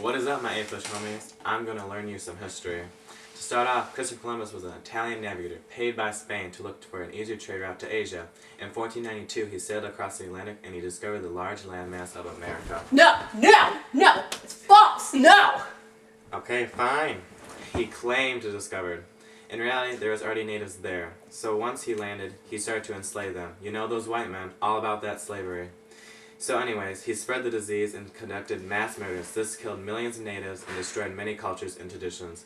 What is up, my APUSH homies? I'm going to learn you some history. To start off, Christopher Columbus was an Italian navigator paid by Spain to look for an easier trade route to Asia. In 1492, he sailed across the Atlantic and he discovered the large landmass of America. No! It's false! No! Okay, fine. He claimed to discover. In reality, there was already natives there. So once he landed, he started to enslave them. You know those white men, all about that slavery. So anyways, he spread the disease and conducted mass murders. This killed millions of natives and destroyed many cultures and traditions.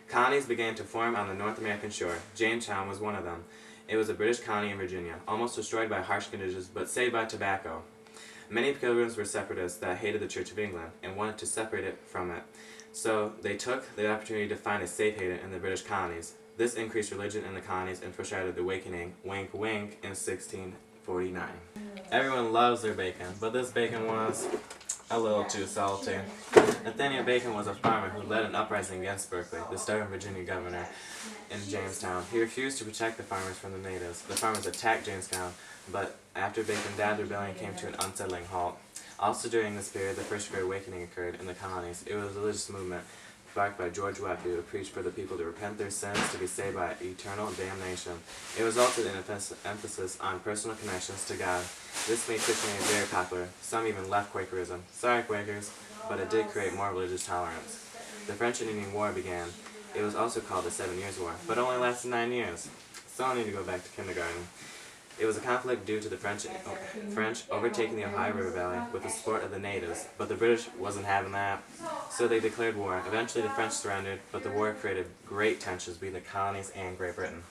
Colonies began to form on the North American shore. Jamestown was one of them. It was a British colony in Virginia, almost destroyed by harsh conditions, but saved by tobacco. Many pilgrims were separatists that hated the Church of England and wanted to separate it from it. So they took the opportunity to find a safe haven in the British colonies. This increased religion in the colonies and foreshadowed the awakening, wink wink, in 1649. Everyone loves their bacon, but this bacon was a little too salty. Nathaniel Bacon was a farmer who led an uprising against Berkeley, the stubborn Virginia governor, in Jamestown. He refused to protect the farmers from the natives. The farmers attacked Jamestown, but after Bacon died, the rebellion came to an unsettling halt. Also during this period, the First Great Awakening occurred in the colonies. It was a religious movement sparked by George Webb, who preached for the people to repent their sins to be saved by eternal damnation. It resulted in an emphasis on personal connections to God. This made Christianity very popular. Some even left Quakerism. Sorry, Quakers, but it did create more religious tolerance. The French and Indian War began. It was also called the 7 Years' War, but only lasted 9 years. So I need to go back to kindergarten. It was a conflict due to the French overtaking the Ohio River Valley with the support of the natives, but the British wasn't having that, so they declared war. Eventually the French surrendered, but the war created great tensions between the colonies and Great Britain.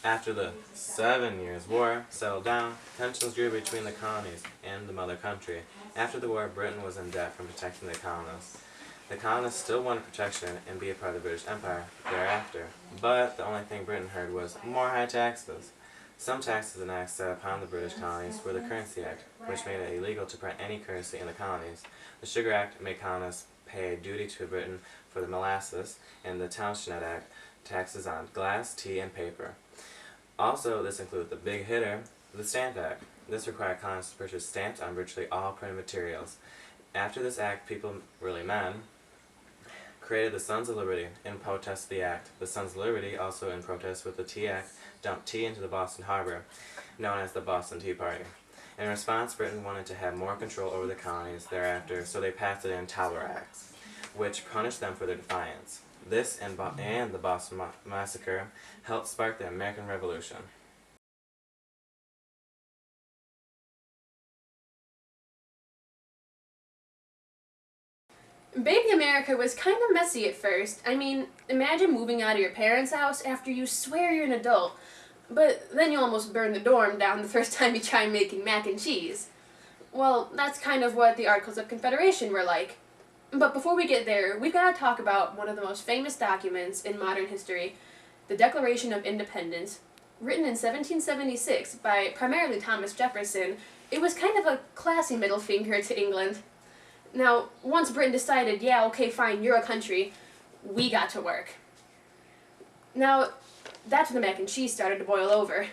After the 7 Years' War settled down, tensions grew between the colonies and the mother country. After the war, Britain was in debt from protecting the colonists. The colonists still wanted protection and be a part of the British Empire thereafter, but the only thing Britain heard was more high taxes. Some taxes and acts set upon the British colonies were the Currency Act, which made it illegal to print any currency in the colonies. The Sugar Act made colonists pay duty to Britain for the molasses, and the Townshend Act taxes on glass, tea, and paper. Also, this included the big hitter, the Stamp Act. This required colonists to purchase stamps on virtually all printed materials. After this act, people, really men, created the Sons of Liberty in protest to the act. The Sons of Liberty, also in protest with the Tea Act, dumped tea into the Boston Harbor, known as the Boston Tea Party. In response, Britain wanted to have more control over the colonies thereafter, so they passed the Tower Acts, which punished them for their defiance. This and the Boston Massacre helped spark the American Revolution. Baby America was kind of messy at first. I mean, imagine moving out of your parents' house after you swear you're an adult, but then you almost burn the dorm down the first time you try making mac and cheese. Well, that's kind of what the Articles of Confederation were like. But before we get there, we've got to talk about one of the most famous documents in modern history, the Declaration of Independence. Written in 1776 by primarily Thomas Jefferson, it was kind of a classy middle finger to England. Now, once Britain decided, yeah, okay, fine, you're a country, we got to work. Now, that's when the mac and cheese started to boil over.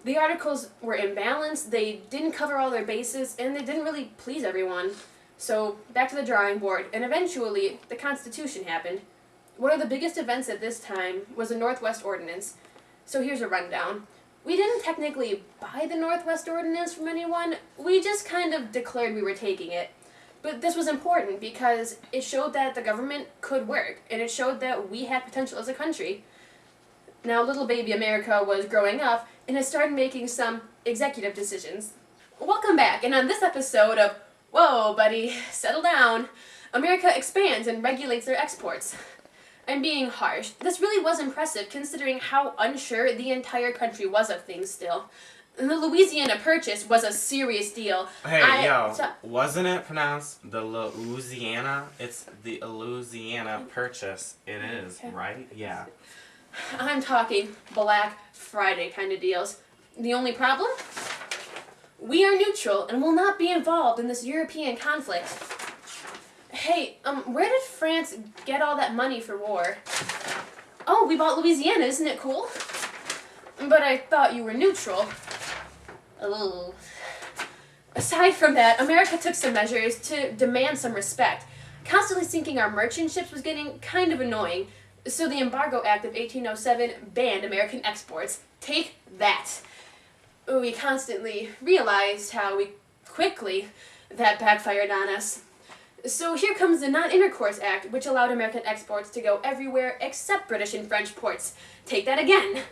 The articles were imbalanced, they didn't cover all their bases, and they didn't really please everyone. So, back to the drawing board, and eventually, the Constitution happened. One of the biggest events at this time was the Northwest Ordinance. So here's a rundown. We didn't technically buy the Northwest Ordinance from anyone, we just kind of declared we were taking it. But this was important because it showed that the government could work, and it showed that we had potential as a country. Now, little baby America was growing up, and it started making some executive decisions. Welcome back, and on this episode of Whoa, buddy, settle down, America expands and regulates their exports. I'm being harsh. This really was impressive considering how unsure the entire country was of things still. The Louisiana Purchase was a serious deal. Hey, wasn't it pronounced the Louisiana? It's the Louisiana Purchase. It is, okay. Right? Yeah. I'm talking Black Friday kind of deals. The only problem? We are neutral and will not be involved in this European conflict. Hey, where did France get all that money for war? Oh, we bought Louisiana, isn't it cool? But I thought you were neutral. Oh. Aside from that, America took some measures to demand some respect. Constantly sinking our merchant ships was getting kind of annoying, so the Embargo Act of 1807 banned American exports. Take that! We constantly realized how quickly that backfired on us. So here comes the Non-Intercourse Act, which allowed American exports to go everywhere except British and French ports. Take that again!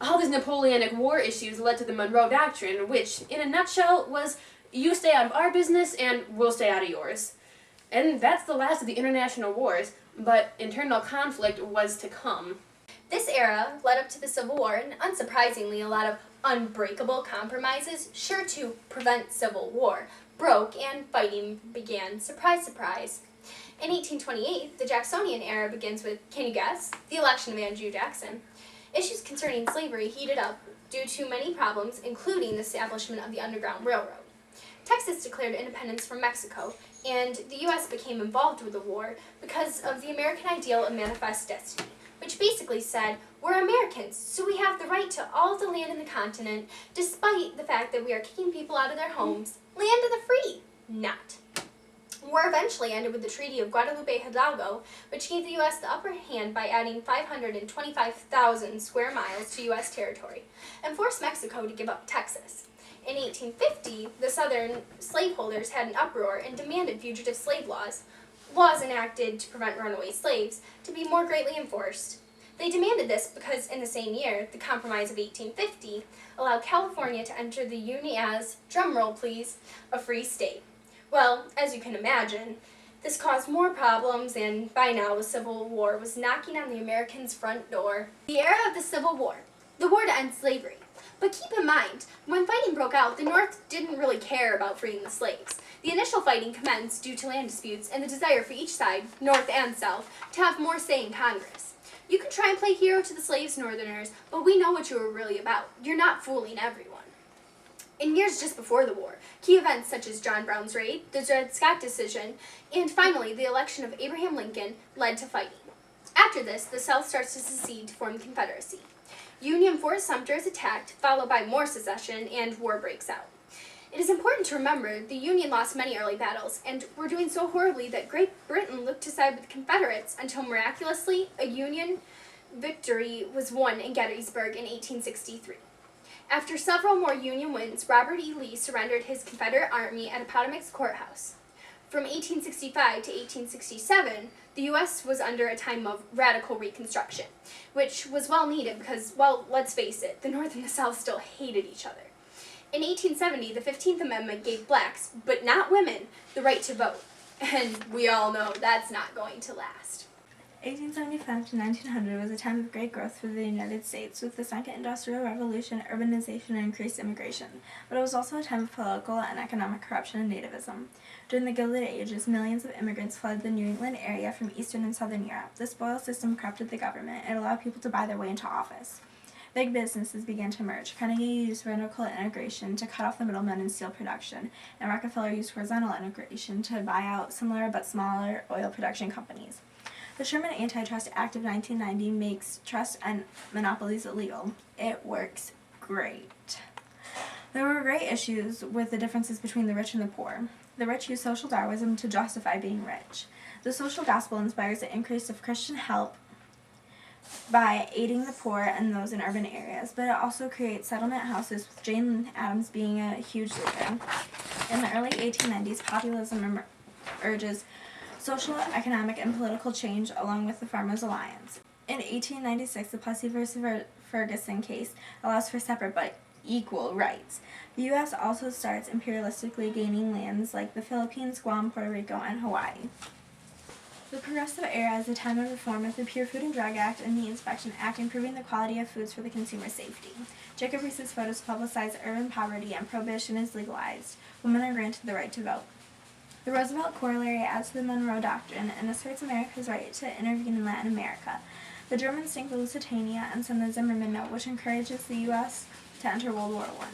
All these Napoleonic War issues led to the Monroe Doctrine, which, in a nutshell, was you stay out of our business and we'll stay out of yours. And that's the last of the international wars, but internal conflict was to come. This era led up to the Civil War, and unsurprisingly, a lot of unbreakable compromises, sure to prevent civil war, broke and fighting began. Surprise, surprise. In 1828, the Jacksonian era begins with, can you guess, the election of Andrew Jackson. Issues concerning slavery heated up due to many problems, including the establishment of the Underground Railroad. Texas declared independence from Mexico, and the U.S. became involved with the war because of the American ideal of manifest destiny, which basically said, we're Americans, so we have the right to all of the land in the continent, despite the fact that we are kicking people out of their homes. Land of the free! Not. War eventually ended with the Treaty of Guadalupe Hidalgo, which gave the U.S. the upper hand by adding 525,000 square miles to U.S. territory, and forced Mexico to give up Texas. In 1850, the Southern slaveholders had an uproar and demanded fugitive slave laws enacted to prevent runaway slaves, to be more greatly enforced. They demanded this because in the same year, the Compromise of 1850 allowed California to enter the Union as, drumroll please, a free state. Well, as you can imagine, this caused more problems, and by now the Civil War was knocking on the Americans' front door. The era of the Civil War, the war to end slavery. But keep in mind, when fighting broke out, the North didn't really care about freeing the slaves. The initial fighting commenced due to land disputes and the desire for each side, North and South, to have more say in Congress. You can try and play hero to the slaves, Northerners, but we know what you are really about. You're not fooling everyone. In years just before the war, key events such as John Brown's raid, the Dred Scott decision, and finally the election of Abraham Lincoln led to fighting. After this, the South starts to secede to form the Confederacy. Union Fort Sumter is attacked, followed by more secession, and war breaks out. It is important to remember the Union lost many early battles, and were doing so horribly that Great Britain looked to side with the Confederates until miraculously a Union victory was won in Gettysburg in 1863. After several more Union wins, Robert E. Lee surrendered his Confederate army at Appomattox Courthouse. From 1865 to 1867, the U.S. was under a time of radical reconstruction, which was well needed because, well, let's face it, the North and the South still hated each other. In 1870, the 15th Amendment gave blacks, but not women, the right to vote. And we all know that's not going to last. 1875 to 1900 was a time of great growth for the United States, with the Second Industrial Revolution, urbanization, and increased immigration. But it was also a time of political and economic corruption and nativism. During the Gilded Ages, millions of immigrants fled the New England area from Eastern and Southern Europe. The spoils system corrupted the government and allowed people to buy their way into office. Big businesses began to emerge. Carnegie used vertical integration to cut off the middlemen in steel production, and Rockefeller used horizontal integration to buy out similar but smaller oil production companies. The Sherman Antitrust Act of 1990 makes trust and monopolies illegal. It works great. There were great issues with the differences between the rich and the poor. The rich use social Darwinism to justify being rich. The social gospel inspires the increase of Christian help by aiding the poor and those in urban areas, but it also creates settlement houses, with Jane Addams being a huge leader. In the early 1890s, populism urges social, economic, and political change along with the Farmers' Alliance. In 1896, the Plessy v. Ferguson case allows for separate but equal rights. The U.S. also starts imperialistically gaining lands like the Philippines, Guam, Puerto Rico, and Hawaii. The Progressive Era is a time of reform with the Pure Food and Drug Act and the Inspection Act, improving the quality of foods for the consumer safety. Jacob Riis's photos publicize urban poverty, and prohibition is legalized. Women are granted the right to vote. The Roosevelt Corollary adds to the Monroe Doctrine and asserts America's right to intervene in Latin America. The Germans sink the Lusitania and send the Zimmermann Note, which encourages the U.S. to enter World War I.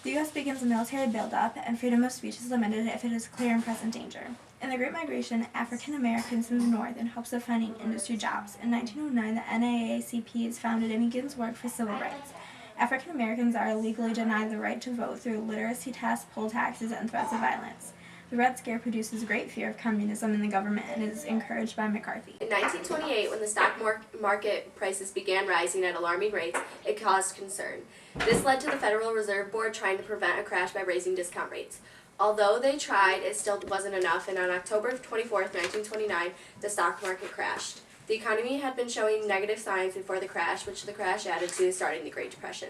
The U.S. begins a military buildup, and freedom of speech is limited if it is clear and present danger. In the Great Migration, African Americans in the North in hopes of finding industry jobs. In 1909, the NAACP is founded and begins work for civil rights. African Americans are illegally denied the right to vote through literacy tests, poll taxes, and threats of violence. The Red Scare produces great fear of communism in the government and is encouraged by McCarthy. In 1928, when the stock market prices began rising at alarming rates, it caused concern. This led to the Federal Reserve Board trying to prevent a crash by raising discount rates. Although they tried, it still wasn't enough, and on October 24, 1929, the stock market crashed. The economy had been showing negative signs before the crash, which the crash added to starting the Great Depression.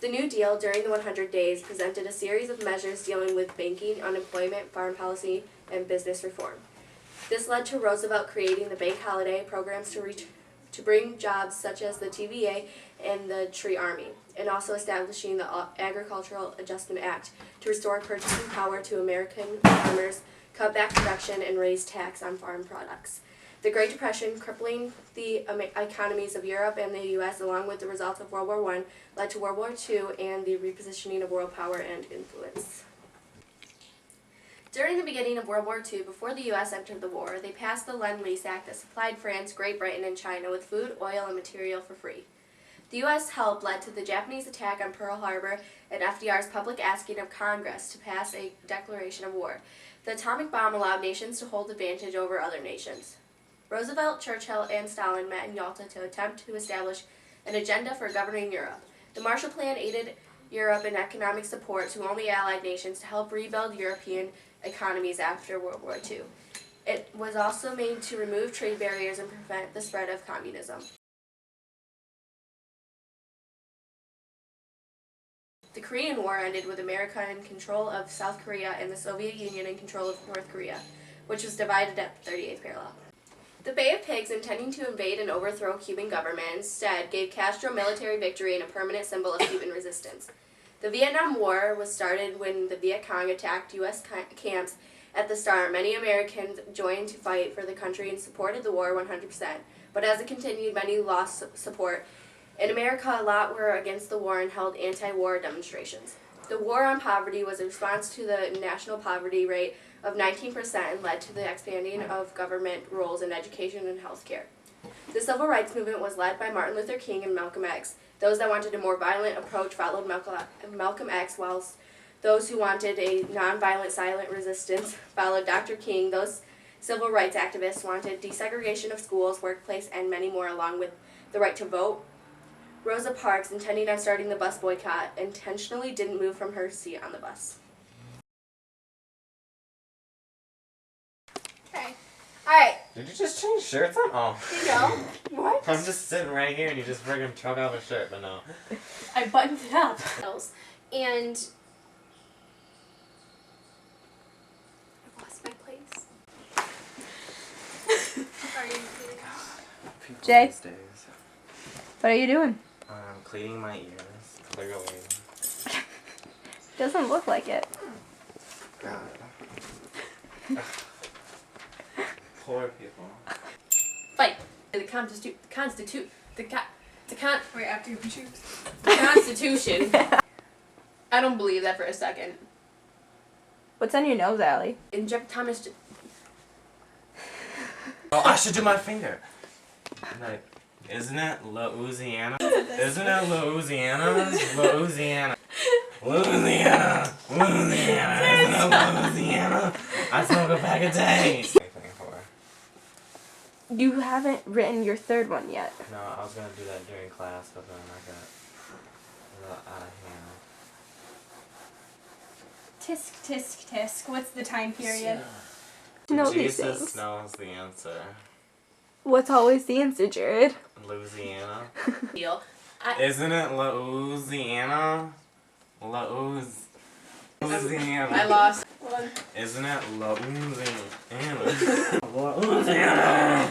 The New Deal, during the 100 days, presented a series of measures dealing with banking, unemployment, foreign policy, and business reform. This led to Roosevelt creating the bank holiday programs to bring jobs such as the TVA and the Tree Army, and also establishing the Agricultural Adjustment Act to restore purchasing power to American farmers, cut back production, and raise tax on farm products. The Great Depression, crippling the economies of Europe and the U.S. along with the results of World War I, led to World War II and the repositioning of world power and influence. During the beginning of World War II, before the U.S. entered the war, they passed the Lend-Lease Act that supplied France, Great Britain, and China with food, oil, and material for free. The U.S. help led to the Japanese attack on Pearl Harbor and FDR's public asking of Congress to pass a declaration of war. The atomic bomb allowed nations to hold advantage over other nations. Roosevelt, Churchill, and Stalin met in Yalta to attempt to establish an agenda for governing Europe. The Marshall Plan aided Europe in economic support to only Allied nations to help rebuild European economies after World War II. It was also made to remove trade barriers and prevent the spread of communism. The Korean War ended with America in control of South Korea and the Soviet Union in control of North Korea, which was divided at the 38th parallel. The Bay of Pigs, intending to invade and overthrow Cuban government, instead gave Castro military victory and a permanent symbol of Cuban resistance. The Vietnam War was started when the Viet Cong attacked U.S. camps. At the start, many Americans joined to fight for the country and supported the war 100%. But as it continued, many lost support. In America, a lot were against the war and held anti-war demonstrations. The war on poverty was a response to the national poverty rate of 19% and led to the expanding of government roles in education and healthcare. The civil rights movement was led by Martin Luther King and Malcolm X. Those that wanted a more violent approach followed Malcolm X, whilst those who wanted a nonviolent silent resistance followed Dr. King. Those civil rights activists wanted desegregation of schools, workplace, and many more, along with the right to vote. Rosa Parks, intending on starting the bus boycott, intentionally didn't move from her seat on the bus. Okay. Alright. Did you just change shirts on? Oh. You know. What? I'm just sitting right here and you just friggin' choke off a shirt, but no. I buttoned it up. And I lost my place. Jay? These days. What are you doing? I'm cleaning my ears, clearly. Doesn't look like it. God. Poor people. Fight! The Constitution. I don't believe that for a second. What's on your nose, Allie? And Thomas. Oh, I should do my finger. Like, isn't it Louisiana? Isn't it Louisiana? Louisiana. Louisiana. Louisiana. Isn't it Louisiana? I smoke a pack a day. You haven't written your third one yet. No, I was gonna do that during class, but then I got a little out of hand. tisk, tisk, tisk. What's the time period? Know these Jesus things. knows the answer. What's always the answer, Jared? Louisiana. Deal. Isn't it Louisiana? Louisiana. I lost one. Isn't it Louisiana? Louisiana.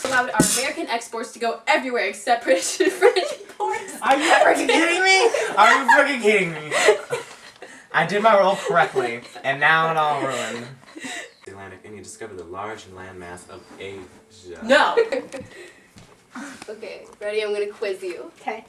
Allowed our American exports to go everywhere except British and French imports. Are you freaking kidding me? Are you freaking kidding me? I did my role correctly, and now it all ruined. Atlantic, and you discovered the large landmass of Asia. No. Okay, ready? I'm gonna quiz you. Okay.